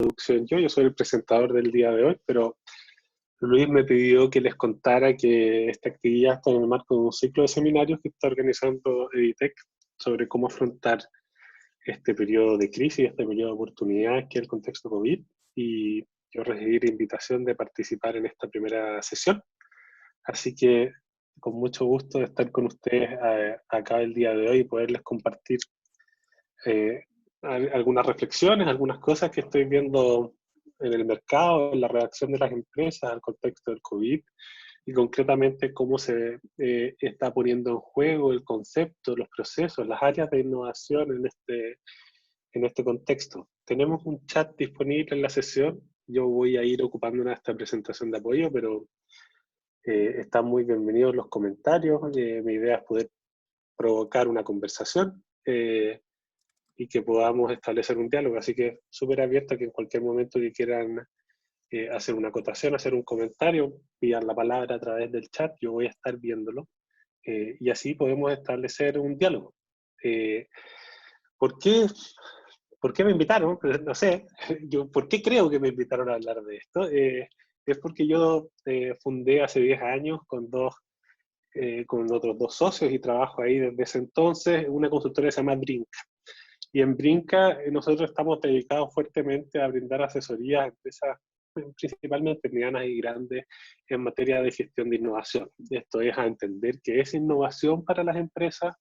introducción yo soy el presentador del día de hoy, pero Luis me pidió que les contara que esta actividad está en el marco de un ciclo de seminarios que está organizando Editec sobre cómo afrontar este periodo de crisis, este periodo de oportunidades que es el contexto COVID, y yo recibí la invitación de participar en esta primera sesión. Así que con mucho gusto de estar con ustedes acá el día de hoy y poderles compartir eh, algunas reflexiones, algunas cosas que estoy viendo en el mercado, en la reacción de las empresas al contexto del COVID y concretamente cómo se está poniendo en juego el concepto, los procesos, las áreas de innovación en este contexto. Tenemos un chat disponible en la sesión. Yo voy a ir ocupando esta presentación de apoyo, pero están muy bienvenidos los comentarios. Mi idea es poder provocar una conversación y que podamos establecer un diálogo. Así que súper abierto a que en cualquier momento que quieran hacer una acotación, hacer un comentario, pidan la palabra a través del chat, yo voy a estar viéndolo. Y así podemos establecer un diálogo. ¿Por qué, ¿Por qué me invitaron? Pues no sé, ¿por qué creo que me invitaron a hablar de esto? Es porque yo fundé hace 10 años con otros dos socios y trabajo ahí desde ese entonces, una consultora que se llama Brinca. Y en Brinca nosotros estamos dedicados fuertemente a brindar asesoría a empresas principalmente medianas y grandes en materia de gestión de innovación. Esto es a entender qué es innovación para las empresas,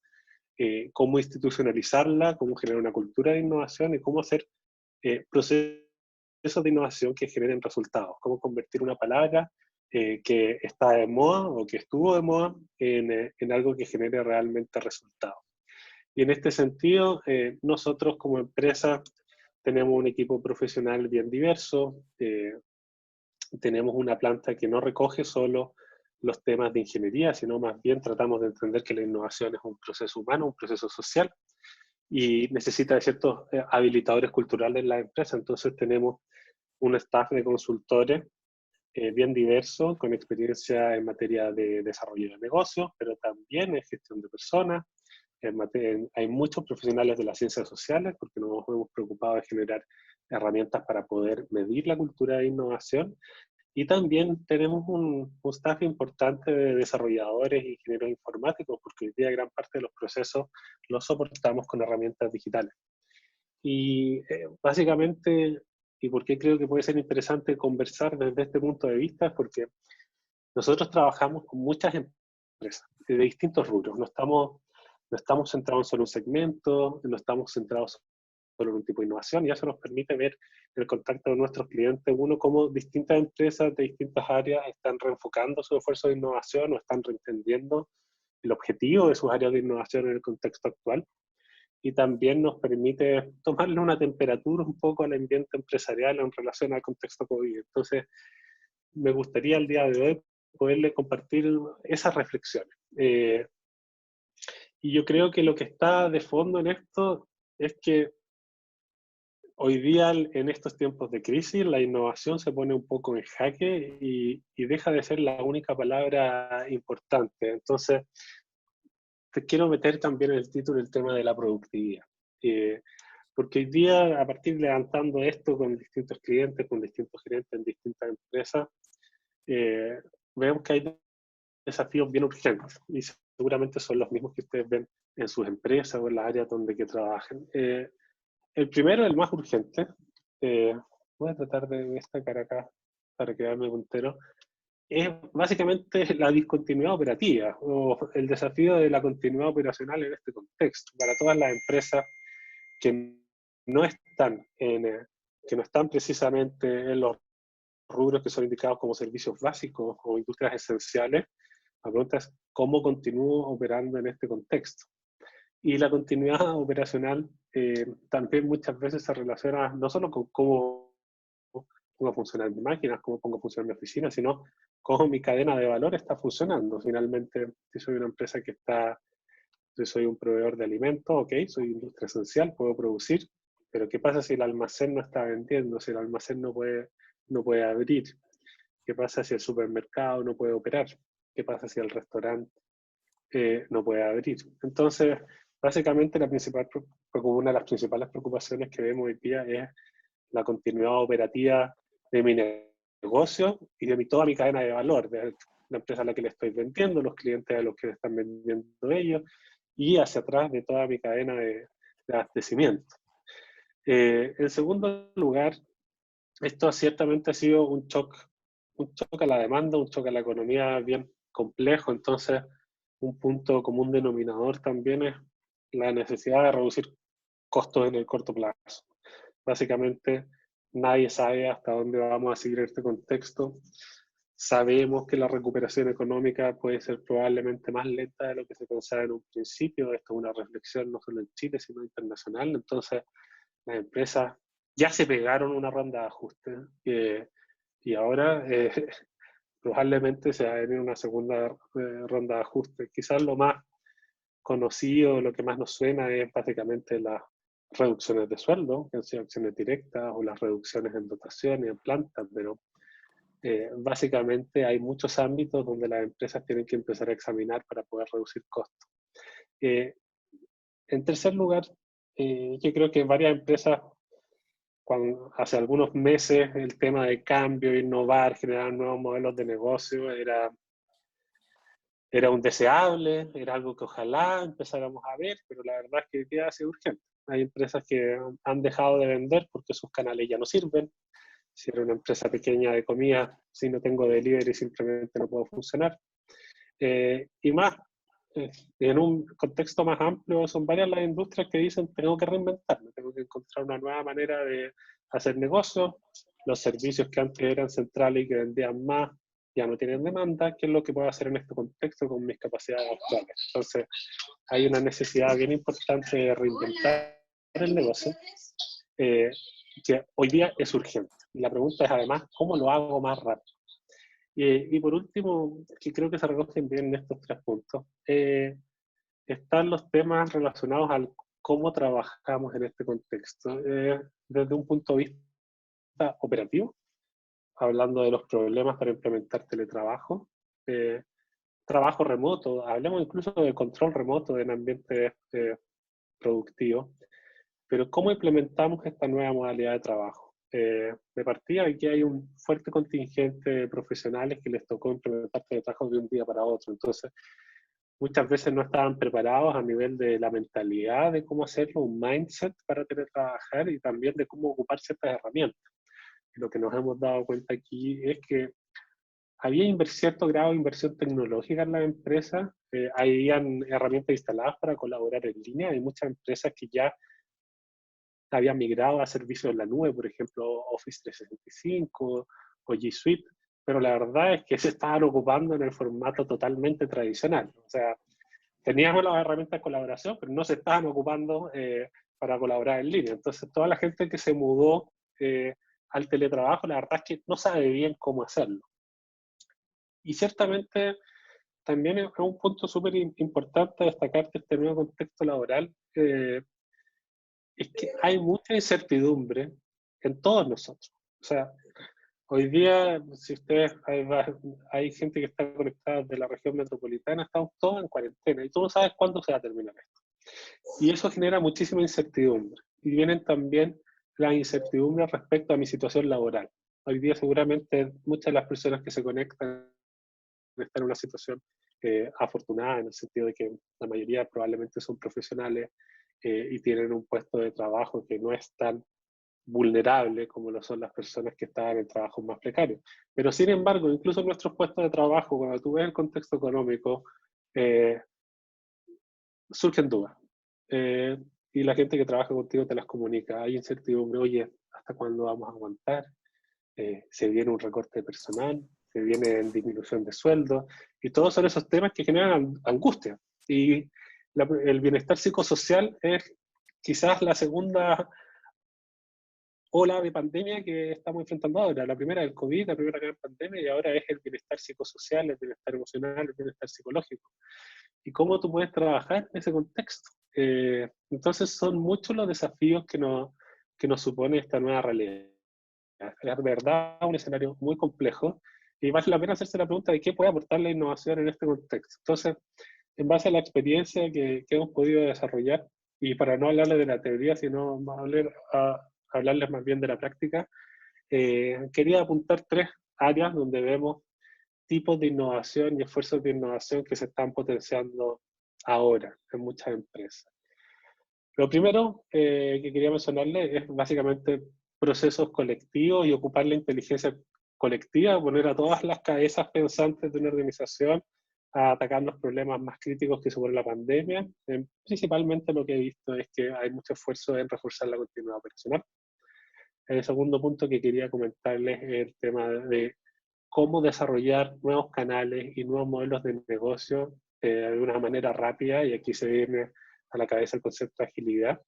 cómo institucionalizarla, cómo generar una cultura de innovación y cómo hacer procesos de innovación que generen resultados, cómo convertir una palabra que está de moda o que estuvo de moda en algo que genere realmente resultados. Y en este sentido, nosotros como empresa tenemos un equipo profesional bien diverso, tenemos una planta que no recoge solo los temas de ingeniería, sino más bien tratamos de entender que la innovación es un proceso humano, un proceso social, y necesita de ciertos habilitadores culturales en la empresa. Entonces tenemos un staff de consultores bien diverso, con experiencia en materia de desarrollo de negocios, pero también en gestión de personas. Hay muchos profesionales de las ciencias sociales porque nos hemos preocupado de generar herramientas para poder medir la cultura de innovación, y también tenemos un staff importante de desarrolladores e ingenieros informáticos porque hoy día gran parte de los procesos los soportamos con herramientas digitales. Y básicamente, y por qué creo que puede ser interesante conversar desde este punto de vista, es porque nosotros trabajamos con muchas empresas de distintos rubros. No estamos centrados solo en un segmento, no estamos centrados solo en un tipo de innovación, y eso nos permite ver en el contacto de nuestros clientes, uno, cómo distintas empresas de distintas áreas están reenfocando su esfuerzo de innovación o están reentendiendo el objetivo de sus áreas de innovación en el contexto actual. Y también nos permite tomarle una temperatura un poco al ambiente empresarial en relación al contexto COVID. Entonces, me gustaría el día de hoy poderle compartir esas reflexiones. Y yo creo que lo que está de fondo en esto es que hoy día, en estos tiempos de crisis, la innovación se pone un poco en jaque y deja de ser la única palabra importante. Entonces, te quiero meter también en el título el tema de la productividad. Porque hoy día, a partir de levantando esto con distintos clientes, con distintos gerentes en distintas empresas, eh, vemos que hay desafíos bien urgentes y seguramente son los mismos que ustedes ven en sus empresas o en las áreas donde que trabajan. El primero, el más urgente, voy a tratar de destacar acá para quedarme puntero, es básicamente la discontinuidad operativa o el desafío de la continuidad operacional en este contexto para todas las empresas que no están que no están precisamente en los rubros que son indicados como servicios básicos o industrias esenciales. La pregunta es cómo continúo operando en este contexto. Y la continuidad operacional también muchas veces se relaciona no solo con cómo pongo a funcionar mi máquina, cómo pongo a funcionar mi oficina, sino cómo mi cadena de valor está funcionando. Finalmente, si soy una empresa si soy un proveedor de alimentos, ok, soy industria esencial, puedo producir, pero ¿qué pasa si el almacén no está vendiendo, si el almacén no puede abrir? ¿Qué pasa si el supermercado no puede operar? ¿Qué pasa si el restaurante no puede abrir? Entonces, básicamente una de las principales preocupaciones que vemos hoy día es la continuidad operativa de mi negocio y de toda mi cadena de valor, de la empresa a la que le estoy vendiendo, los clientes a los que le están vendiendo ellos, y hacia atrás de toda mi cadena de abastecimiento. En segundo lugar, esto ciertamente ha sido un shock a la demanda, un shock a la economía bien complejo. Entonces un punto común denominador también es la necesidad de reducir costos en el corto plazo. Básicamente, nadie sabe hasta dónde vamos a seguir en este contexto. Sabemos que la recuperación económica puede ser probablemente más lenta de lo que se pensaba en un principio. Esto es una reflexión no solo en Chile, sino internacional. Entonces, las empresas ya se pegaron una ronda de ajustes y ahora probablemente se va a venir una segunda ronda de ajustes. Quizás lo más conocido, lo que más nos suena es básicamente las reducciones de sueldo, que han sido acciones directas, o las reducciones en dotaciones, en plantas, pero básicamente hay muchos ámbitos donde las empresas tienen que empezar a examinar para poder reducir costos. En tercer lugar, yo creo que varias empresas, hace algunos meses el tema de cambio, innovar, generar nuevos modelos de negocio era un deseable, era algo que ojalá empezáramos a ver, pero la verdad es que hoy día es urgente. Hay empresas que han dejado de vender porque sus canales ya no sirven. Si era una empresa pequeña de comida, si no tengo delivery simplemente no puedo funcionar. Y más, en un contexto más amplio, son varias las industrias que dicen tengo que reinventarme, tengo que encontrar una nueva manera de hacer negocios. Los servicios que antes eran centrales y que vendían más ya no tienen demanda. ¿Qué es lo que puedo hacer en este contexto con mis capacidades actuales? Entonces, hay una necesidad bien importante de reinventar el negocio, que hoy día es urgente. Y la pregunta es además, ¿cómo lo hago más rápido? Y por último, que creo que se recogen bien en estos tres puntos, están los temas relacionados al cómo trabajamos en este contexto. Desde un punto de vista operativo, hablando de los problemas para implementar teletrabajo, trabajo remoto, hablemos incluso de control remoto en ambientes productivos, pero ¿cómo implementamos esta nueva modalidad de trabajo? De partida, aquí hay un fuerte contingente de profesionales que les tocó implementar teletrabajo de un día para otro. Entonces, muchas veces no estaban preparados a nivel de la mentalidad de cómo hacerlo, un mindset para teletrabajar y también de cómo ocupar ciertas herramientas. Y lo que nos hemos dado cuenta aquí es que había cierto grado de inversión tecnológica en las empresas, habían herramientas instaladas para colaborar en línea. Hay muchas empresas que ya habían migrado a servicios en la nube, por ejemplo, Office 365 o G Suite, pero la verdad es que se estaban ocupando en el formato totalmente tradicional. O sea, teníamos las herramientas de colaboración, pero no se estaban ocupando para colaborar en línea. Entonces, toda la gente que se mudó al teletrabajo, la verdad es que no sabe bien cómo hacerlo. Y ciertamente también es un punto súper importante destacar de este nuevo contexto laboral, es que hay mucha incertidumbre en todos nosotros. O sea, hoy día, si ustedes, hay gente que está conectada de la región metropolitana, estamos todos en cuarentena y tú no sabes cuándo se va a terminar esto. Y eso genera muchísima incertidumbre. Y vienen también las incertidumbres respecto a mi situación laboral. Hoy día seguramente muchas de las personas que se conectan están en una situación afortunada, en el sentido de que la mayoría probablemente son profesionales y tienen un puesto de trabajo que no es tan vulnerable como lo son las personas que estaban en trabajos más precarios. Pero sin embargo, incluso en nuestros puestos de trabajo, cuando tú ves el contexto económico, surgen dudas. Y la gente que trabaja contigo te las comunica. Hay incertidumbre, oye, ¿hasta cuándo vamos a aguantar? Se viene un recorte personal, se viene en disminución de sueldo, y todos son esos temas que generan angustia. Y el bienestar psicosocial es quizás la segunda ola de pandemia que estamos enfrentando ahora. La primera es el COVID, la primera gran pandemia, y ahora es el bienestar psicosocial, el bienestar emocional, el bienestar psicológico. ¿Y cómo tú puedes trabajar en ese contexto? Entonces son muchos los desafíos que nos supone esta nueva realidad. Es verdad un escenario muy complejo y vale la pena hacerse la pregunta de qué puede aportar la innovación en este contexto. Entonces, en base a la experiencia que hemos podido desarrollar, y para no hablarle de la teoría, sino hablar hablarles más bien de la práctica, quería apuntar 3 áreas donde vemos tipos de innovación y esfuerzos de innovación que se están potenciando ahora en muchas empresas. Lo primero que quería mencionarles es básicamente procesos colectivos y ocupar la inteligencia colectiva, poner a todas las cabezas pensantes de una organización a atacar los problemas más críticos que supone la pandemia. Principalmente lo que he visto es que hay mucho esfuerzo en reforzar la continuidad operacional. El segundo punto que quería comentarles es el tema de cómo desarrollar nuevos canales y nuevos modelos de negocio de una manera rápida, y aquí se viene a la cabeza el concepto de agilidad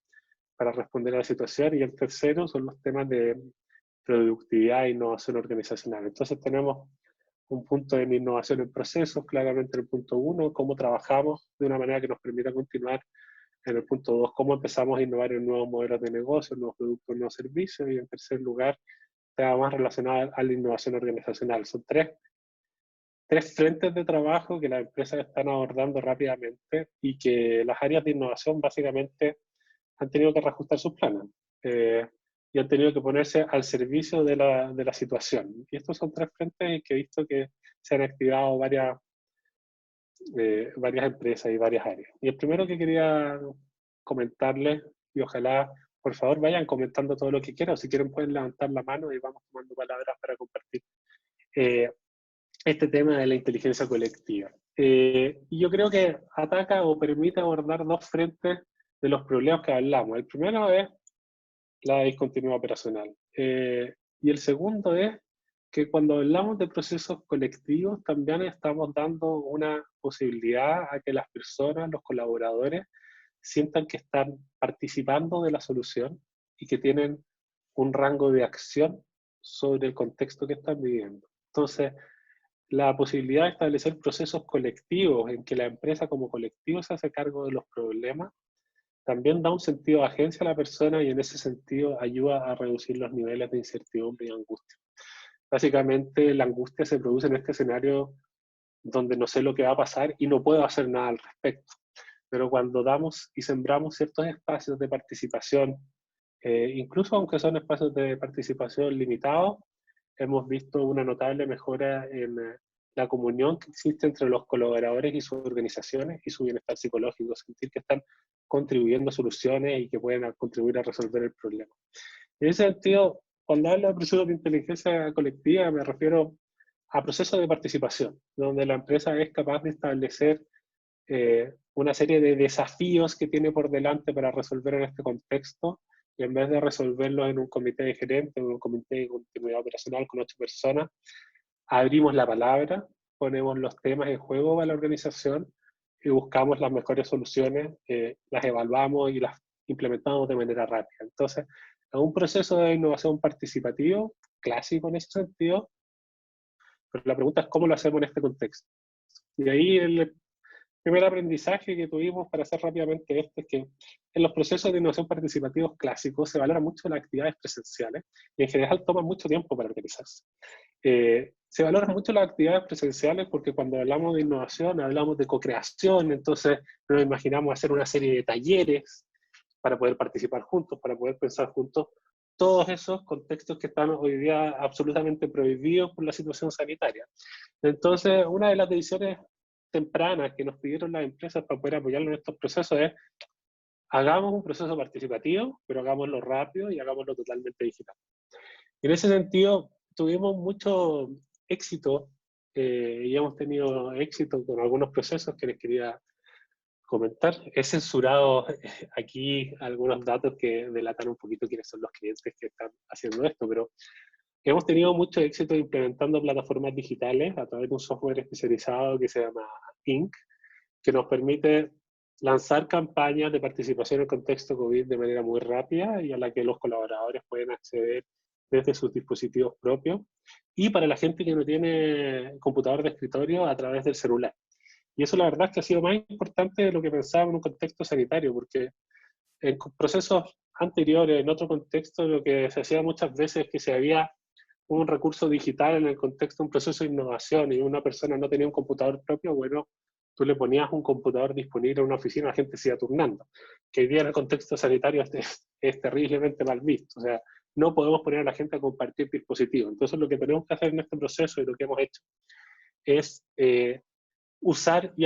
para responder a la situación. Y el tercero son los temas de productividad e innovación organizacional. Entonces tenemos un punto en innovación en procesos, claramente el punto 1, cómo trabajamos de una manera que nos permita continuar. En el punto 2, cómo empezamos a innovar en nuevos modelos de negocio, nuevos productos, nuevos servicios. Y en tercer lugar, está más relacionado a la innovación organizacional. Son tres frentes de trabajo que las empresas están abordando rápidamente y que las áreas de innovación básicamente han tenido que reajustar sus planes y han tenido que ponerse al servicio de la situación. Y estos son 3 frentes que he visto que se han activado varias empresas y varias áreas. Y el primero que quería comentarles, y ojalá por favor vayan comentando todo lo que quieran, o si quieren pueden levantar la mano y vamos tomando palabras para compartir este tema de la inteligencia colectiva. Y yo creo que ataca o permite abordar 2 frentes de los problemas que hablamos. El primero es la discontinuidad operacional. Y el segundo es que cuando hablamos de procesos colectivos también estamos dando una posibilidad a que las personas, los colaboradores, sientan que están participando de la solución y que tienen un rango de acción sobre el contexto que están viviendo. Entonces, la posibilidad de establecer procesos colectivos en que la empresa como colectivo se hace cargo de los problemas también da un sentido de agencia a la persona y en ese sentido ayuda a reducir los niveles de incertidumbre y angustia. Básicamente la angustia se produce en este escenario donde no sé lo que va a pasar y no puedo hacer nada al respecto. Pero cuando damos y sembramos ciertos espacios de participación, incluso aunque son espacios de participación limitados, hemos visto una notable mejora en la comunión que existe entre los colaboradores y sus organizaciones y su bienestar psicológico, sentir que están contribuyendo a soluciones y que pueden contribuir a resolver el problema. En ese sentido, cuando hablo de procesos de inteligencia colectiva, me refiero a procesos de participación, donde la empresa es capaz de establecer una serie de desafíos que tiene por delante para resolver en este contexto, y en vez de resolverlos en un comité de gerentes, en un comité de continuidad operacional con 8 personas, abrimos la palabra, ponemos los temas en juego para la organización y buscamos las mejores soluciones, las evaluamos y las implementamos de manera rápida. Entonces, es un proceso de innovación participativo, clásico en ese sentido, pero la pregunta es cómo lo hacemos en este contexto. Y ahí el primer aprendizaje que tuvimos para hacer rápidamente esto es que en los procesos de innovación participativos clásicos se valoran mucho las actividades presenciales y en general toman mucho tiempo para organizarse. Se valoran mucho las actividades presenciales porque cuando hablamos de innovación hablamos de co-creación, entonces nos imaginamos hacer una serie de talleres para poder participar juntos, para poder pensar juntos, todos esos contextos que están hoy día absolutamente prohibidos por la situación sanitaria. Entonces, una de las decisiones tempranas que nos pidieron las empresas para poder apoyarnos en estos procesos es hagamos un proceso participativo, pero hagámoslo rápido y hagámoslo totalmente digital. En ese sentido, tuvimos mucho éxito y hemos tenido éxito con algunos procesos que les quería comentar. He censurado aquí algunos datos que delatan un poquito quiénes son los clientes que están haciendo esto, pero hemos tenido mucho éxito implementando plataformas digitales a través de un software especializado que se llama Inc., que nos permite lanzar campañas de participación en el contexto COVID de manera muy rápida y a la que los colaboradores pueden acceder desde sus dispositivos propios, y para la gente que no tiene computador de escritorio a través del celular. Y eso la verdad es que ha sido más importante de lo que pensaba en un contexto sanitario, porque en procesos anteriores, en otro contexto, lo que se hacía muchas veces es que si había un recurso digital en el contexto de un proceso de innovación y una persona no tenía un computador propio, bueno, tú le ponías un computador disponible en una oficina, la gente se iba turnando. Que hoy día en el contexto sanitario es terriblemente mal visto. O sea, no podemos poner a la gente a compartir dispositivos. Entonces lo que tenemos que hacer en este proceso y lo que hemos hecho es usar y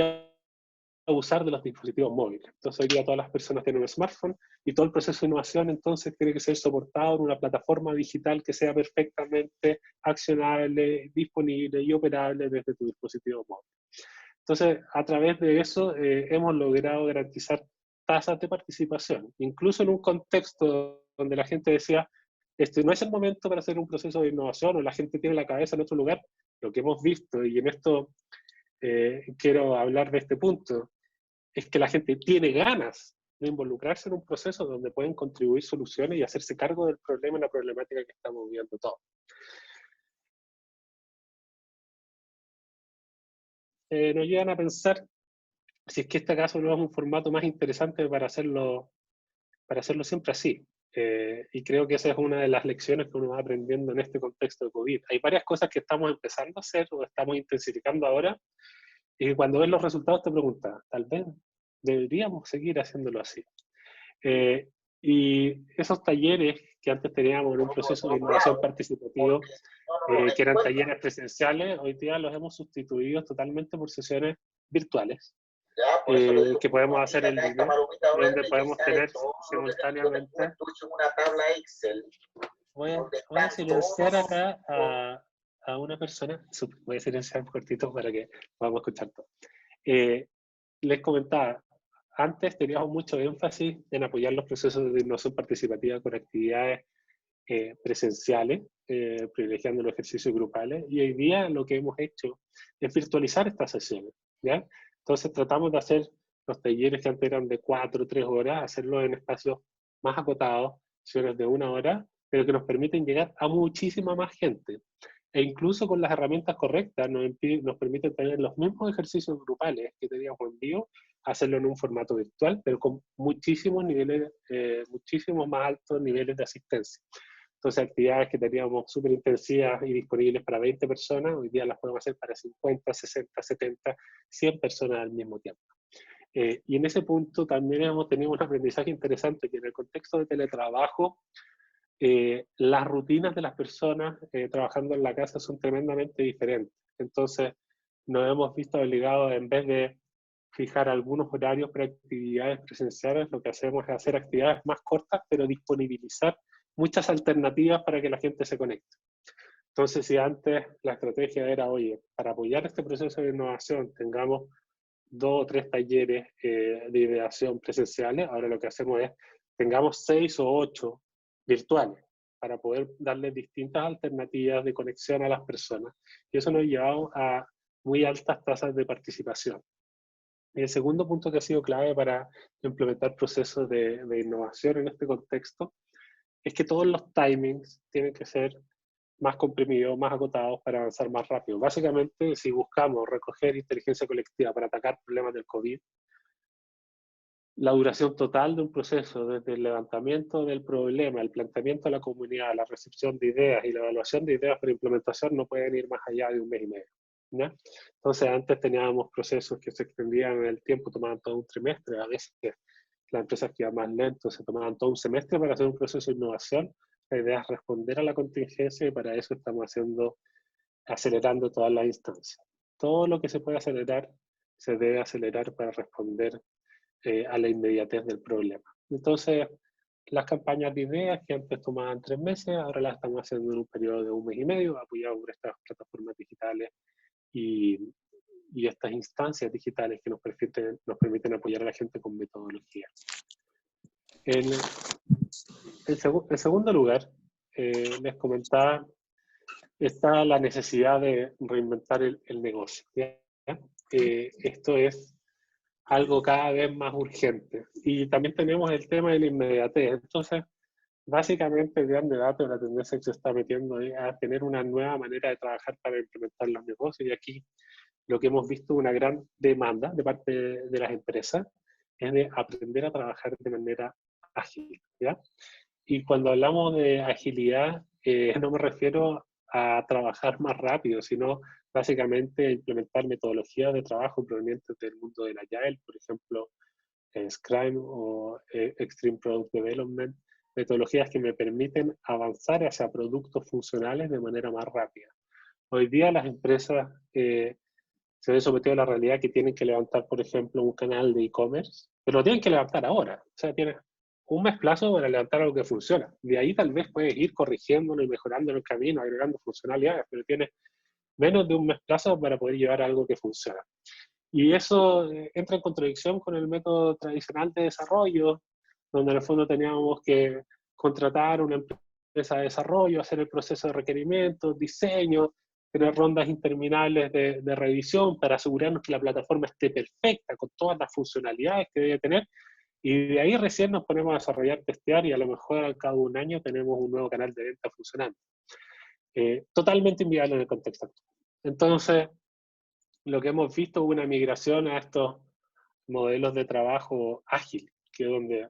abusar de los dispositivos móviles. Entonces hoy día todas las personas tienen un smartphone y todo el proceso de innovación entonces tiene que ser soportado en una plataforma digital que sea perfectamente accionable, disponible y operable desde tu dispositivo móvil. Entonces, a través de eso hemos logrado garantizar tasas de participación, incluso en un contexto donde la gente decía, no es el momento para hacer un proceso de innovación o la gente tiene la cabeza en otro lugar. Lo que hemos visto, y en esto quiero hablar de este punto, es que la gente tiene ganas de involucrarse en un proceso donde pueden contribuir soluciones y hacerse cargo del problema y la problemática que estamos viviendo todos. Nos llevan a pensar si es que este caso no es un formato más interesante para hacerlo siempre así. Y creo que esa es una de las lecciones que uno va aprendiendo en este contexto de COVID. Hay varias cosas que estamos empezando a hacer o estamos intensificando ahora, y cuando ves los resultados te preguntas, tal vez deberíamos seguir haciéndolo así. Y esos talleres que antes teníamos en un proceso de innovación participativo, que eran talleres presenciales, hoy día los hemos sustituido totalmente por sesiones virtuales, que podemos hacer en línea, donde podemos tener simultáneamente. Voy a silenciar acá a una persona, voy a silenciar un cortito para que podamos escuchar todo. Les comentaba, antes teníamos mucho énfasis en apoyar los procesos de innovación participativa con actividades presenciales, privilegiando los ejercicios grupales, y hoy día lo que hemos hecho es virtualizar estas sesiones, ¿ya? Entonces tratamos de hacer los talleres que antes eran de 4 o 3 horas, hacerlos en espacios más acotados, sesiones de 1 hora, pero que nos permiten llegar a muchísima más gente. E incluso con las herramientas correctas nos permiten tener los mismos ejercicios grupales que teníamos en vivo, hacerlo en un formato virtual, pero con muchísimos niveles, muchísimos más altos niveles de asistencia. Entonces, actividades que teníamos súper intensivas y disponibles para 20 personas, hoy día las podemos hacer para 50, 60, 70, 100 personas al mismo tiempo. Y en ese punto también hemos tenido un aprendizaje interesante, que en el contexto de teletrabajo, las rutinas de las personas trabajando en la casa son tremendamente diferentes. Entonces, nos hemos visto obligados, en vez de fijar algunos horarios para actividades presenciales, lo que hacemos es hacer actividades más cortas, pero disponibilizar muchas alternativas para que la gente se conecte. Entonces, si antes la estrategia era, oye, para apoyar este proceso de innovación, tengamos 2 o 3 talleres de ideación presenciales, ahora lo que hacemos es, tengamos 6 o 8 virtuales, para poder darle distintas alternativas de conexión a las personas. Y eso nos ha llevado a muy altas tasas de participación. Y el segundo punto que ha sido clave para implementar procesos de innovación en este contexto es que todos los timings tienen que ser más comprimidos, más acotados para avanzar más rápido. Básicamente, si buscamos recoger inteligencia colectiva para atacar problemas del COVID, la duración total de un proceso, desde el levantamiento del problema, el planteamiento a la comunidad, la recepción de ideas y la evaluación de ideas para implementación, no pueden ir más allá de 1 mes y medio, ¿ya? Entonces, antes teníamos procesos que se extendían en el tiempo, tomaban todo un trimestre, a veces las empresas que iban más lento se tomaban todo un semestre para hacer un proceso de innovación. La idea es responder a la contingencia y para eso estamos acelerando todas las instancias. Todo lo que se puede acelerar, se debe acelerar para responder a la inmediatez del problema. Entonces, las campañas de ideas que antes tomaban 3 meses, ahora las estamos haciendo en un periodo de 1 mes y medio, apoyados por estas plataformas digitales y estas instancias digitales que nos permiten apoyar a la gente con metodología. En segundo lugar, les comentaba, está la necesidad de reinventar el negocio, ¿ya? Esto es algo cada vez más urgente. Y también tenemos el tema de la inmediatez. Entonces, básicamente el gran debate, la tendencia que se está metiendo es a tener una nueva manera de trabajar para implementar los negocios. Y aquí lo que hemos visto, una gran demanda de parte de las empresas, es de aprender a trabajar de manera ágil, ¿ya? Y cuando hablamos de agilidad, no me refiero a trabajar más rápido, sino básicamente a implementar metodologías de trabajo provenientes del mundo del Agile, por ejemplo, Scrum o Extreme Product Development, metodologías que me permiten avanzar hacia productos funcionales de manera más rápida. Hoy día las empresas se ven sometidas a la realidad que tienen que levantar, por ejemplo, un canal de e-commerce, pero lo tienen que levantar ahora. O sea, tienes un mes plazo para levantar algo que funciona. De ahí tal vez puedes ir corrigiéndolo y mejorando en el camino, agregando funcionalidades, pero tienes menos de un mes plazo para poder llevar algo que funciona. Y eso entra en contradicción con el método tradicional de desarrollo, donde en el fondo teníamos que contratar una empresa de desarrollo, hacer el proceso de requerimientos, diseño, tener rondas interminables de revisión para asegurarnos que la plataforma esté perfecta, con todas las funcionalidades que debe tener, y de ahí recién nos ponemos a desarrollar, testear, y a lo mejor al cabo de un año tenemos un nuevo canal de venta funcionando. Totalmente inviable en el contexto actual. Entonces, lo que hemos visto es una migración a estos modelos de trabajo ágil, que es donde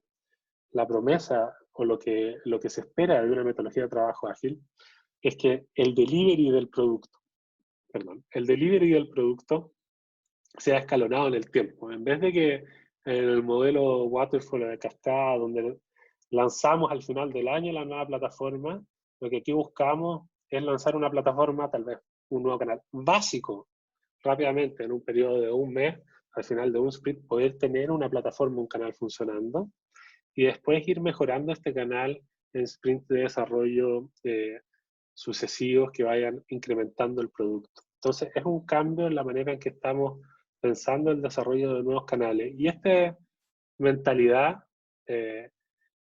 la promesa o lo que se espera de una metodología de trabajo ágil es que el delivery del producto sea escalonado en el tiempo. En vez de que en el modelo waterfall de cascada, donde lanzamos al final del año la nueva plataforma, lo que aquí buscamos es lanzar una plataforma, tal vez un nuevo canal básico, rápidamente, en un periodo de un mes, al final de un sprint, poder tener una plataforma, un canal funcionando, y después ir mejorando este canal en sprints de desarrollo sucesivos que vayan incrementando el producto. Entonces, es un cambio en la manera en que estamos pensando el desarrollo de nuevos canales. Y esta mentalidad de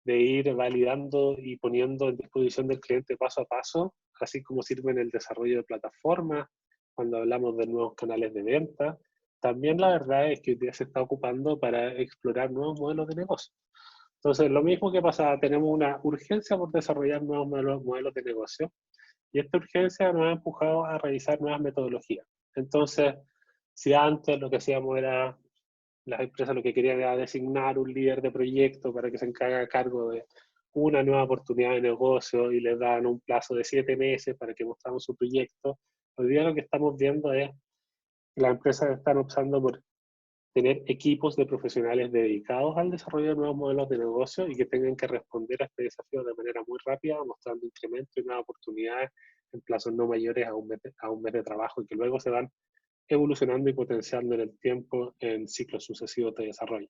ir validando y poniendo en disposición del cliente paso a paso, así como sirve en el desarrollo de plataformas, cuando hablamos de nuevos canales de venta, también la verdad es que hoy día se está ocupando para explorar nuevos modelos de negocio. Entonces, lo mismo que pasa, tenemos una urgencia por desarrollar nuevos modelos de negocio, y esta urgencia nos ha empujado a revisar nuevas metodologías. Entonces, si antes lo que hacíamos era, las empresas lo que querían era designar un líder de proyecto para que se encargue a cargo de una nueva oportunidad de negocio y les dan un plazo de 7 meses para que mostramos su proyecto, hoy día lo que estamos viendo es que las empresas están optando por tener equipos de profesionales dedicados al desarrollo de nuevos modelos de negocio y que tengan que responder a este desafío de manera muy rápida, mostrando incremento y nuevas oportunidades en plazos no mayores a un mes de trabajo, y que luego se van evolucionando y potenciando en el tiempo en ciclos sucesivos de desarrollo.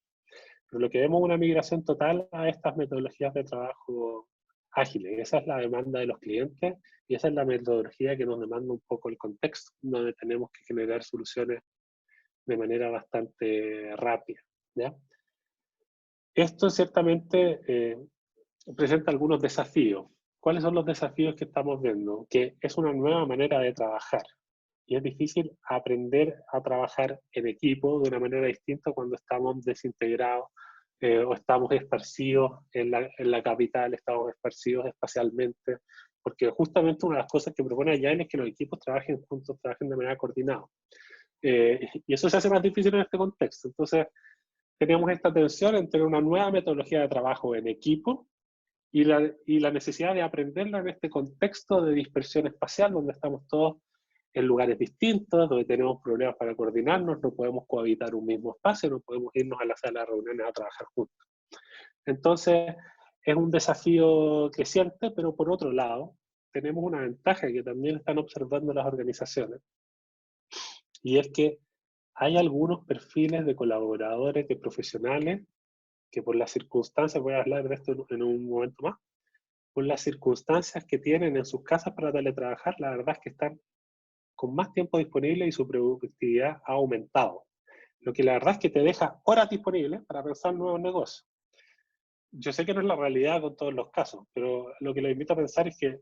Pero lo que vemos es una migración total a estas metodologías de trabajo ágiles. Esa es la demanda de los clientes y esa es la metodología que nos demanda un poco el contexto, donde tenemos que generar soluciones de manera bastante rápida, ¿ya? Esto ciertamente presenta algunos desafíos. ¿Cuáles son los desafíos que estamos viendo? Que es una nueva manera de trabajar y es difícil aprender a trabajar en equipo de una manera distinta cuando estamos desintegrados o estamos esparcidos en la capital, estamos esparcidos espacialmente, porque justamente una de las cosas que propone Agile es que los equipos trabajen juntos, trabajen de manera coordinada. Y eso se hace más difícil en este contexto. Entonces, teníamos esta tensión entre una nueva metodología de trabajo en equipo y la necesidad de aprenderla en este contexto de dispersión espacial, donde estamos todos en lugares distintos, donde tenemos problemas para coordinarnos, no podemos cohabitar un mismo espacio, no podemos irnos a la sala de reuniones a trabajar juntos. Entonces, es un desafío creciente, pero por otro lado, tenemos una ventaja que también están observando las organizaciones, y es que hay algunos perfiles de colaboradores, de profesionales, que por las circunstancias, voy a hablar de esto en un momento más, por las circunstancias que tienen en sus casas para teletrabajar, la verdad es que están con más tiempo disponible y su productividad ha aumentado. Lo que la verdad es que te deja horas disponibles para pensar nuevos negocios. Yo sé que no es la realidad con todos los casos, pero lo que les invito a pensar es que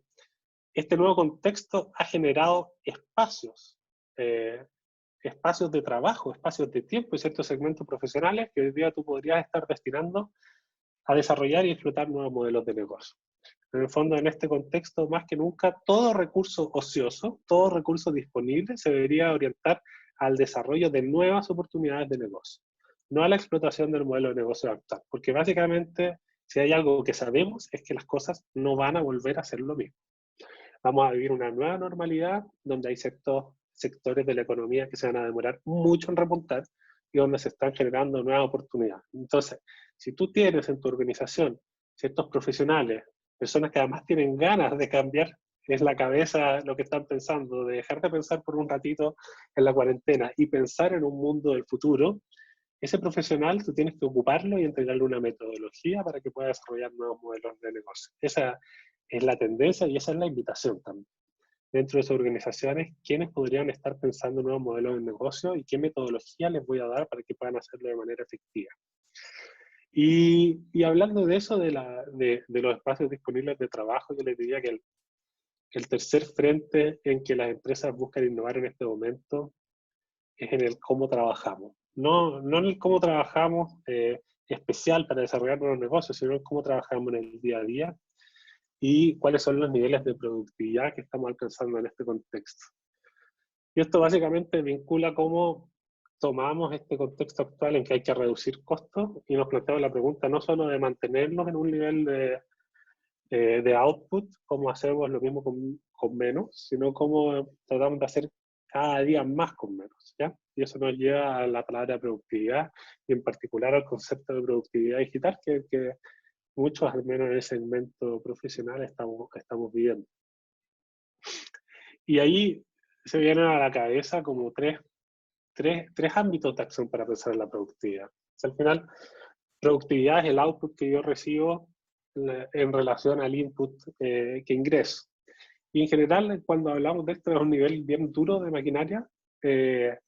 este nuevo contexto ha generado espacios de trabajo, espacios de tiempo y ciertos segmentos profesionales que hoy día tú podrías estar destinando a desarrollar y explotar nuevos modelos de negocio. En el fondo, en este contexto, más que nunca, todo recurso ocioso, todo recurso disponible se debería orientar al desarrollo de nuevas oportunidades de negocio, no a la explotación del modelo de negocio actual, porque básicamente, si hay algo que sabemos, es que las cosas no van a volver a ser lo mismo. Vamos a vivir una nueva normalidad donde hay sectores de la economía que se van a demorar mucho en repuntar y donde se están generando nuevas oportunidades. Entonces, si tú tienes en tu organización ciertos profesionales, personas que además tienen ganas de cambiar, es la cabeza lo que están pensando, de dejar de pensar por un ratito en la cuarentena y pensar en un mundo del futuro, ese profesional tú tienes que ocuparlo y entregarle una metodología para que pueda desarrollar nuevos modelos de negocio. Esa es la tendencia y esa es la invitación también. Dentro de esas organizaciones, ¿quiénes podrían estar pensando en nuevos modelos de negocio y qué metodología les voy a dar para que puedan hacerlo de manera efectiva? Y hablando de eso, de los espacios disponibles de trabajo, yo les diría que el tercer frente en que las empresas buscan innovar en este momento es en el cómo trabajamos. No en el cómo trabajamos especial para desarrollar nuevos negocios, sino en cómo trabajamos en el día a día y cuáles son los niveles de productividad que estamos alcanzando en este contexto. Y esto básicamente vincula cómo tomamos este contexto actual en que hay que reducir costos y nos planteamos la pregunta no solo de mantenernos en un nivel de output, cómo hacemos lo mismo con menos, sino cómo tratamos de hacer cada día más con menos, ¿ya? Y eso nos lleva a la palabra productividad y en particular al concepto de productividad digital que muchos, al menos en el segmento profesional, estamos viviendo. Y ahí se vienen a la cabeza como tres ámbitos de acción para pensar en la productividad. O sea, al final, productividad es el output que yo recibo en relación al input que ingreso. Y en general, cuando hablamos de esto, es un nivel bien duro de maquinaria, de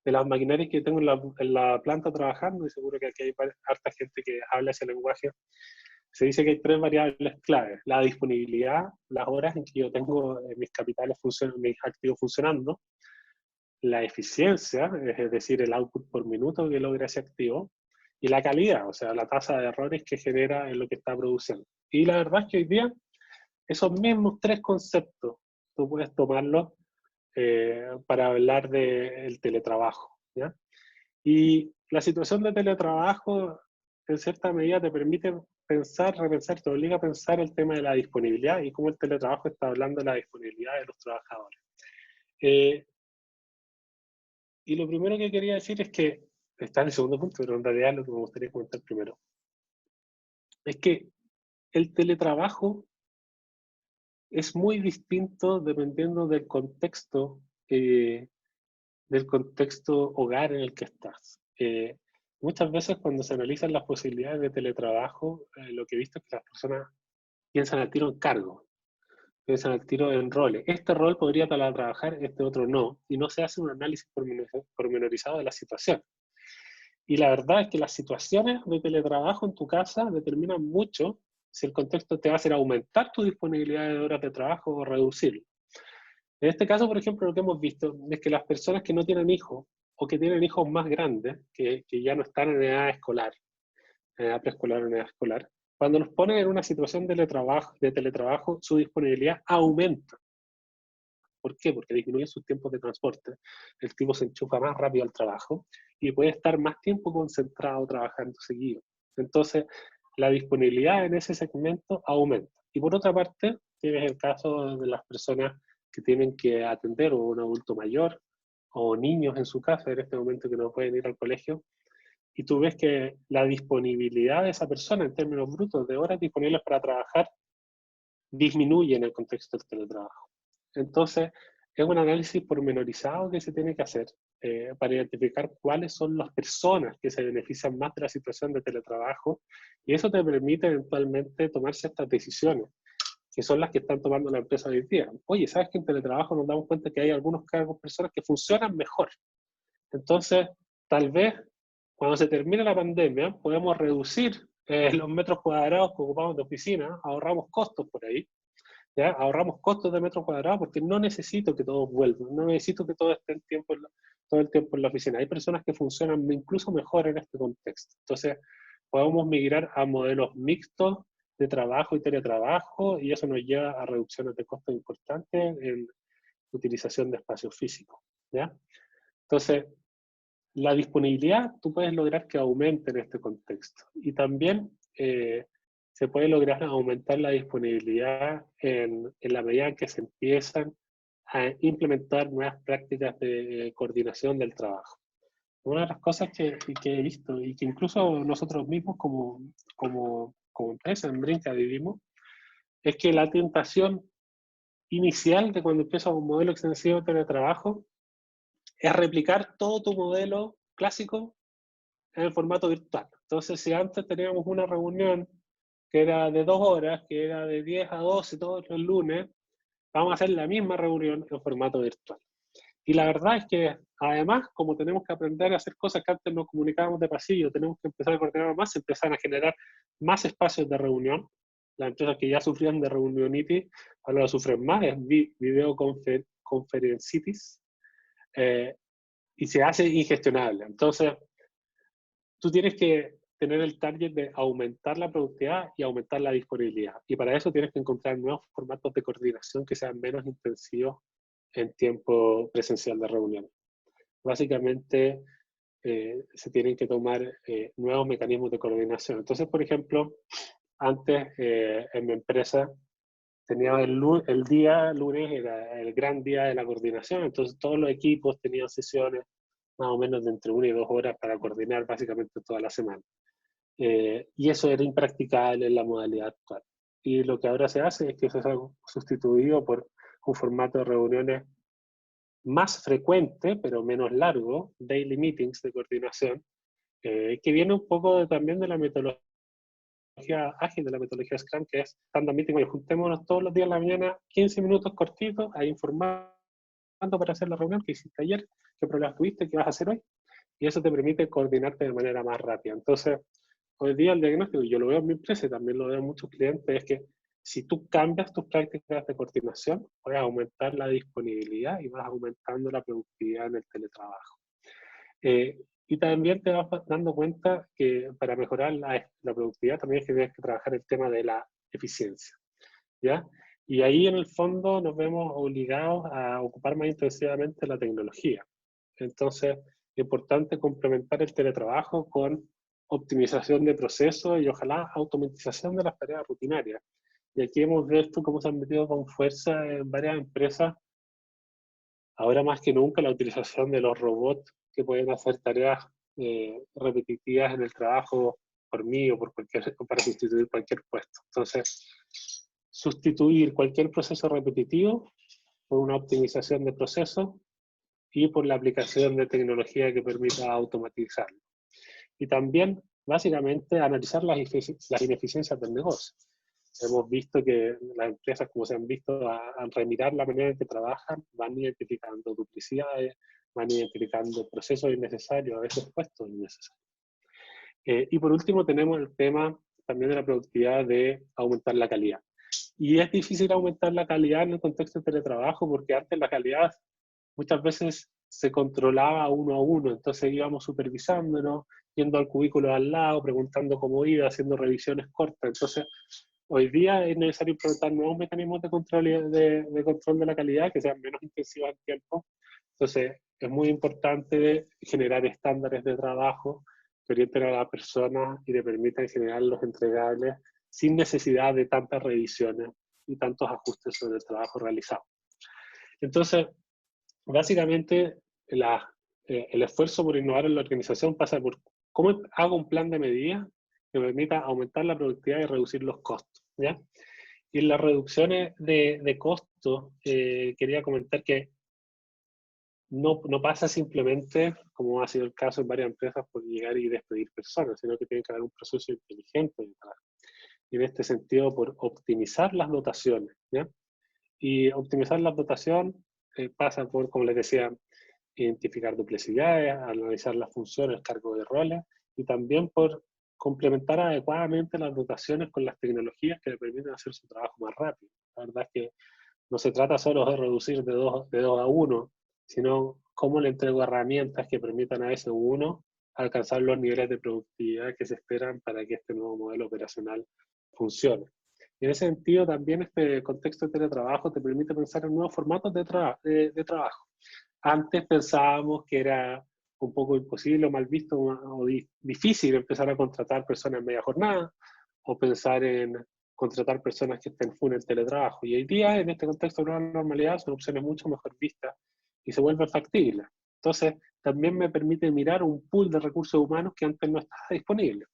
las maquinarias que tengo en la planta trabajando, y seguro que aquí hay harta gente que habla ese lenguaje. Se dice que hay tres variables claves: la disponibilidad, las horas en que yo tengo mis capitales mis activos funcionando, la eficiencia, es decir, el output por minuto que logra ese activo, y la calidad, o sea, la tasa de errores que genera en lo que está produciendo. Y la verdad es que hoy día, esos mismos tres conceptos, tú puedes tomarlos para hablar del teletrabajo, ¿ya? Y la situación de teletrabajo, en cierta medida, te permite pensar, repensar, te obliga a pensar el tema de la disponibilidad y cómo el teletrabajo está hablando de la disponibilidad de los trabajadores. Y lo primero que quería decir es que, está en el segundo punto, pero en realidad lo que me gustaría comentar primero, es que el teletrabajo es muy distinto dependiendo del contexto hogar en el que estás. Muchas veces cuando se analizan las posibilidades de teletrabajo, lo que he visto es que las personas piensan al tiro en cargo, piensan al tiro en roles. Este rol podría trabajar, este otro no, y no se hace un análisis pormenorizado de la situación. Y la verdad es que las situaciones de teletrabajo en tu casa determinan mucho si el contexto te va a hacer aumentar tu disponibilidad de horas de trabajo o reducirlo. En este caso, por ejemplo, lo que hemos visto es que las personas que no tienen hijos o que tienen hijos más grandes, que ya no están en edad escolar, en edad preescolar o en edad escolar, cuando los ponen en una situación de teletrabajo, su disponibilidad aumenta. ¿Por qué? Porque disminuyen sus tiempos de transporte, el tipo se enchufa más rápido al trabajo y puede estar más tiempo concentrado trabajando seguido. Entonces, la disponibilidad en ese segmento aumenta. Y por otra parte, tienes el caso de las personas que tienen que atender a un adulto mayor o niños en su casa en este momento que no pueden ir al colegio, y tú ves que la disponibilidad de esa persona en términos brutos de horas disponibles para trabajar disminuye en el contexto del teletrabajo. Entonces, es un análisis pormenorizado que se tiene que hacer para identificar cuáles son las personas que se benefician más de la situación de teletrabajo, y eso te permite eventualmente tomar ciertas decisiones, que son las que están tomando la empresa hoy día. Oye, ¿sabes que en teletrabajo nos damos cuenta que hay algunos cargos, personas que funcionan mejor? Entonces, tal vez cuando se termine la pandemia, podemos reducir los metros cuadrados que ocupamos de oficina, ahorramos costos por ahí, ¿ya? Ahorramos costos de metros cuadrados porque no necesito que todos vuelvan, no necesito que todos estén todo el tiempo en la oficina. Hay personas que funcionan incluso mejor en este contexto. Entonces, podemos migrar a modelos mixtos de trabajo y teletrabajo, y eso nos lleva a reducciones de costos importantes en utilización de espacios físicos, ¿ya? Entonces, la disponibilidad tú puedes lograr que aumente en este contexto. Y también se puede lograr aumentar la disponibilidad en la medida en que se empiezan a implementar nuevas prácticas de coordinación del trabajo. Una de las cosas que he visto y que incluso nosotros mismos como como empresa, en Brinca vivimos, es que la tentación inicial de cuando empiezas un modelo extensivo de teletrabajo es replicar todo tu modelo clásico en el formato virtual. Entonces, si antes teníamos una reunión que era de 2 horas, que era de 10 a 12 todos los lunes, vamos a hacer la misma reunión en formato virtual. Y la verdad es que, además, como tenemos que aprender a hacer cosas que antes nos comunicábamos de pasillo, tenemos que empezar a coordinar más, empezar a generar más espacios de reunión. Las empresas que ya sufrían de reunionitis, ahora lo sufren más, es videoconferencitis, y se hace ingestionable. Entonces, tú tienes que tener el target de aumentar la productividad y aumentar la disponibilidad. Y para eso tienes que encontrar nuevos formatos de coordinación que sean menos intensivos en tiempo presencial de reunión. Básicamente, se tienen que tomar nuevos mecanismos de coordinación. Entonces, por ejemplo, antes en mi empresa tenía el día lunes, era el gran día de la coordinación, entonces todos los equipos tenían sesiones más o menos de entre 1 y 2 horas para coordinar básicamente toda la semana. Y eso era impracticable en la modalidad actual. Y lo que ahora se hace es que se ha sustituido por un formato de reuniones más frecuente, pero menos largo, daily meetings de coordinación, que viene un poco también de la metodología ágil, de la metodología Scrum, que es stand-up meeting, y juntémonos todos los días en la mañana, 15 minutos cortitos, a informar para hacer la reunión que hiciste ayer, qué problemas tuviste, qué vas a hacer hoy, y eso te permite coordinarte de manera más rápida. Entonces, hoy día el diagnóstico, yo lo veo en mi empresa y también lo veo en muchos clientes, es que si tú cambias tus prácticas de coordinación, vas a aumentar la disponibilidad y vas aumentando la productividad en el teletrabajo. Y también te vas dando cuenta que para mejorar la productividad también es que tienes que trabajar el tema de la eficiencia, ¿ya? Y ahí en el fondo nos vemos obligados a ocupar más intensivamente la tecnología. Entonces, es importante complementar el teletrabajo con optimización de procesos y ojalá automatización de las tareas rutinarias. Y aquí hemos visto cómo se han metido con fuerza en varias empresas, ahora más que nunca, la utilización de los robots que pueden hacer tareas repetitivas en el trabajo por mí o para sustituir cualquier puesto. Entonces, sustituir cualquier proceso repetitivo por una optimización de procesos y por la aplicación de tecnología que permita automatizarlo. Y también, básicamente, analizar las ineficiencias del negocio. Hemos visto que las empresas, como se han visto, al remirar la manera en que trabajan, van identificando duplicidades, van identificando procesos innecesarios, a veces puestos innecesarios. Y por último, tenemos el tema también de la productividad de aumentar la calidad. Y es difícil aumentar la calidad en el contexto de teletrabajo porque antes la calidad muchas veces se controlaba uno a uno, entonces íbamos supervisándonos, yendo al cubículo al lado, preguntando cómo iba, haciendo revisiones cortas. Entonces, hoy día es necesario implementar nuevos mecanismos de control de la calidad que sean menos intensivos en tiempo. Entonces, es muy importante generar estándares de trabajo que orienten a la persona y le permitan generar los entregables sin necesidad de tantas revisiones y tantos ajustes sobre el trabajo realizado. Entonces, básicamente, el esfuerzo por innovar en la organización pasa por cómo hago un plan de medidas que permita aumentar la productividad y reducir los costos, ¿ya? Y en las reducciones de costos, quería comentar que no pasa simplemente, como ha sido el caso en varias empresas, por llegar y despedir personas, sino que tiene que haber un proceso inteligente de trabajo. Y en este sentido, por optimizar las dotaciones, ¿ya? Y optimizar la dotación pasa por, como les decía, identificar duplicidades, analizar las funciones, cargos de roles, y también por complementar adecuadamente las dotaciones con las tecnologías que le permiten hacer su trabajo más rápido. La verdad es que no se trata solo de reducir de 2 a 1, sino cómo le entrego herramientas que permitan a ese uno alcanzar los niveles de productividad que se esperan para que este nuevo modelo operacional funcione. Y en ese sentido, también este contexto de teletrabajo te permite pensar en nuevos formatos de trabajo. Antes pensábamos que era un poco imposible o mal visto o difícil empezar a contratar personas en media jornada o pensar en contratar personas que estén full en teletrabajo. Y hoy día, en este contexto de nueva normalidad, son opciones mucho mejor vistas y se vuelven factibles. Entonces, también me permite mirar un pool de recursos humanos que antes no estaba disponible.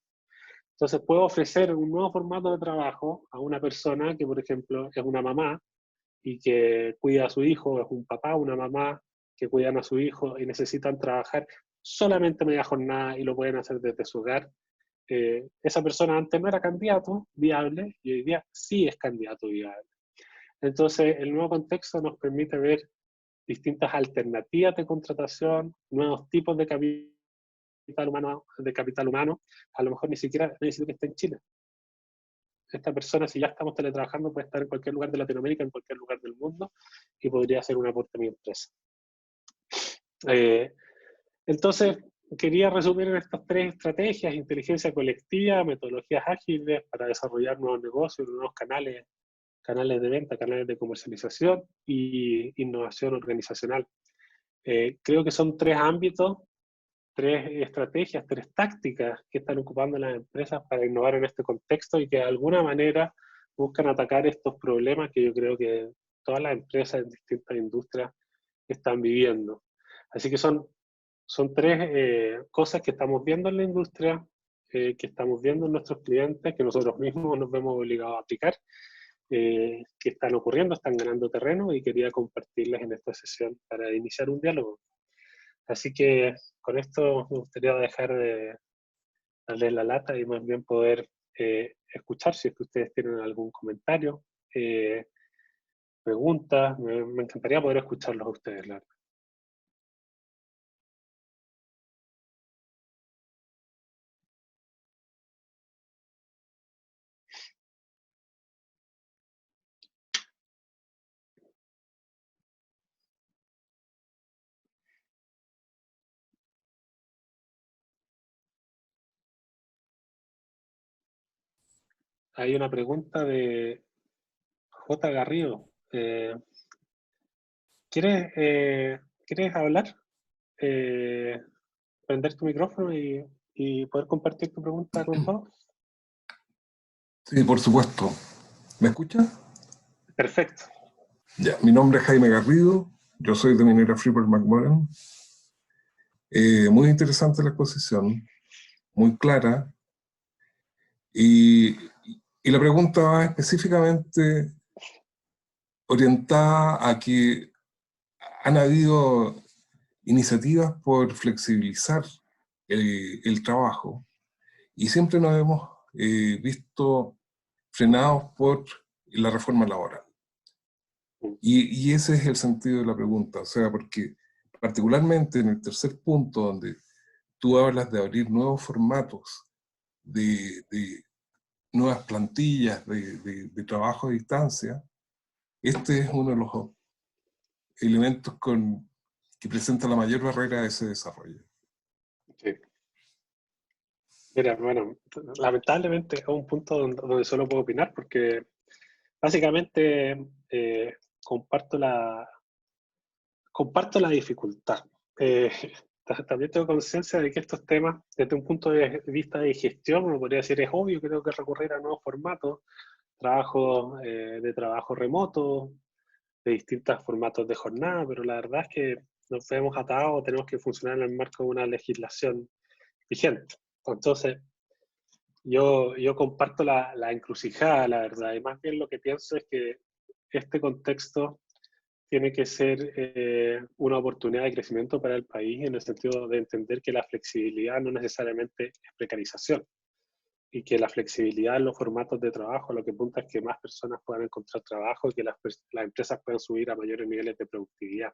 Entonces puedo ofrecer un nuevo formato de trabajo a una persona que, por ejemplo, es una mamá y que cuida a su hijo, es un papá, una mamá que cuidan a su hijo y necesitan trabajar solamente media jornada y lo pueden hacer desde su hogar. Esa persona antes no era candidato viable y hoy día sí es candidato viable. Entonces, el nuevo contexto nos permite ver distintas alternativas de contratación, nuevos tipos de capital humano, a lo mejor ni siquiera necesito que esté en Chile. Esta persona, si ya estamos teletrabajando, puede estar en cualquier lugar de Latinoamérica, en cualquier lugar del mundo, y podría hacer un aporte a mi empresa. Entonces, quería resumir en estas tres estrategias: inteligencia colectiva, metodologías ágiles para desarrollar nuevos negocios, nuevos canales de venta, canales de comercialización y innovación organizacional. Creo que son tres ámbitos, tres estrategias, tres tácticas que están ocupando las empresas para innovar en este contexto y que de alguna manera buscan atacar estos problemas que yo creo que todas las empresas en distintas industrias están viviendo. Así que son tres cosas que estamos viendo en la industria, que estamos viendo en nuestros clientes, que nosotros mismos nos vemos obligados a aplicar, que están ocurriendo, están ganando terreno y quería compartirles en esta sesión para iniciar un diálogo. Así que con esto me gustaría dejar de darle la lata y más bien poder escuchar si es que ustedes tienen algún comentario, preguntas. Me encantaría poder escucharlos a ustedes, la verdad. Hay una pregunta de J. Garrido. ¿Quieres hablar? Prender tu micrófono y poder compartir tu pregunta con todos. Sí, por supuesto. ¿Me escucha? Perfecto. Ya, mi nombre es Jaime Garrido, yo soy de Minera Freeport-McMoRan. Muy interesante la exposición, muy clara. Y la pregunta va específicamente orientada a que han habido iniciativas por flexibilizar el trabajo y siempre nos hemos visto frenados por la reforma laboral. Y ese es el sentido de la pregunta, o sea, porque particularmente en el tercer punto, donde tú hablas de abrir nuevos formatos, de nuevas plantillas de trabajo a distancia, este es uno de los elementos que presenta la mayor barrera a ese desarrollo. Sí. Mira, bueno, lamentablemente es un punto donde solo puedo opinar porque básicamente comparto la dificultad. Eh, También tengo conciencia de que estos temas, desde un punto de vista de gestión, uno podría decir es obvio que tengo que recurrir a nuevos formatos, de trabajo remoto, de distintos formatos de jornada, pero la verdad es que nos vemos atados, tenemos que funcionar en el marco de una legislación vigente. Entonces, yo comparto la encrucijada, la verdad, y más bien lo que pienso es que este contexto tiene que ser una oportunidad de crecimiento para el país en el sentido de entender que la flexibilidad no necesariamente es precarización y que la flexibilidad en los formatos de trabajo lo que apunta es que más personas puedan encontrar trabajo y que las empresas puedan subir a mayores niveles de productividad.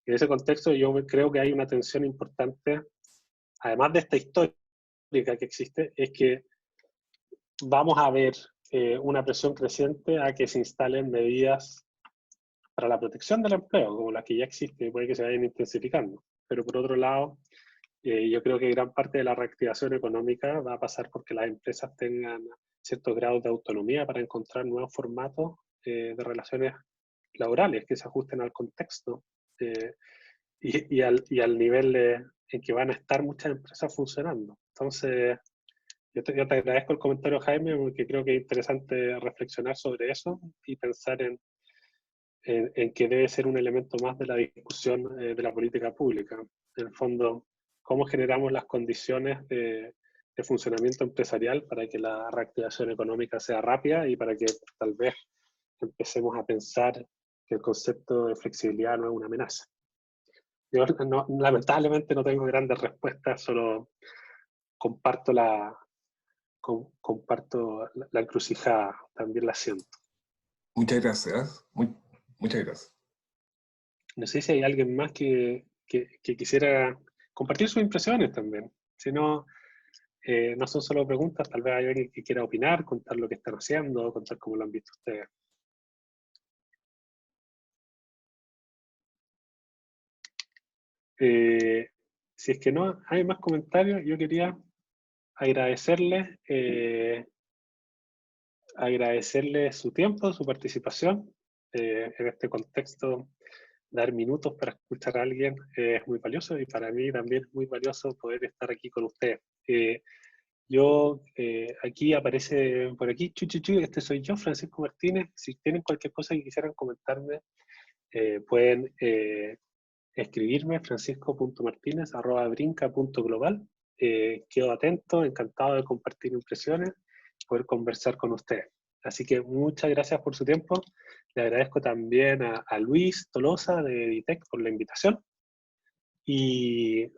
En ese contexto yo creo que hay una tensión importante, además de esta historia que existe, es que vamos a ver una presión creciente a que se instalen medidas para la protección del empleo, como las que ya existen, puede que se vayan intensificando. Pero por otro lado, yo creo que gran parte de la reactivación económica va a pasar porque las empresas tengan ciertos grados de autonomía para encontrar nuevos formatos de relaciones laborales que se ajusten al contexto y al nivel en que van a estar muchas empresas funcionando. Entonces, yo te agradezco el comentario, Jaime, porque creo que es interesante reflexionar sobre eso y pensar en que debe ser un elemento más de la discusión de la política pública. En el fondo, cómo generamos las condiciones de funcionamiento empresarial para que la reactivación económica sea rápida y para que tal vez empecemos a pensar que el concepto de flexibilidad no es una amenaza. Yo lamentablemente no tengo grandes respuestas, solo comparto comparto la encrucijada, también la siento. Muchas gracias. Muchas gracias. No sé si hay alguien más que quisiera compartir sus impresiones también. Si no, no son solo preguntas, tal vez hay alguien que quiera opinar, contar lo que están haciendo, contar cómo lo han visto ustedes. Si es que no hay más comentarios, yo quería agradecerles su tiempo, su participación. En este contexto, dar minutos para escuchar a alguien es muy valioso, y para mí también es muy valioso poder estar aquí con ustedes. Aquí aparece por aquí, este soy yo, Francisco Martínez. Si tienen cualquier cosa que quisieran comentarme, pueden escribirme francisco.martinez@brinca.global. Quedo atento, encantado de compartir impresiones, poder conversar con ustedes. Así que muchas gracias por su tiempo. Le agradezco también a Luis Tolosa de Editec por la invitación. Y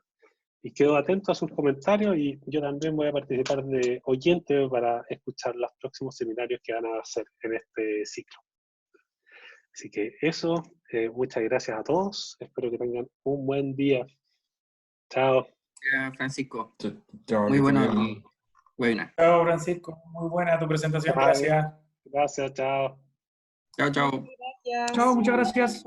quedo atento a sus comentarios, y yo también voy a participar de oyente para escuchar los próximos seminarios que van a hacer en este ciclo. Así que eso, muchas gracias a todos. Espero que tengan un buen día. Chao. Francisco. Chao, Muy bueno el webinar. Chao, Francisco. Muy buena tu presentación. Chao. Gracias. Gracias, chao. Chao, chao. Gracias. Chao, muchas gracias.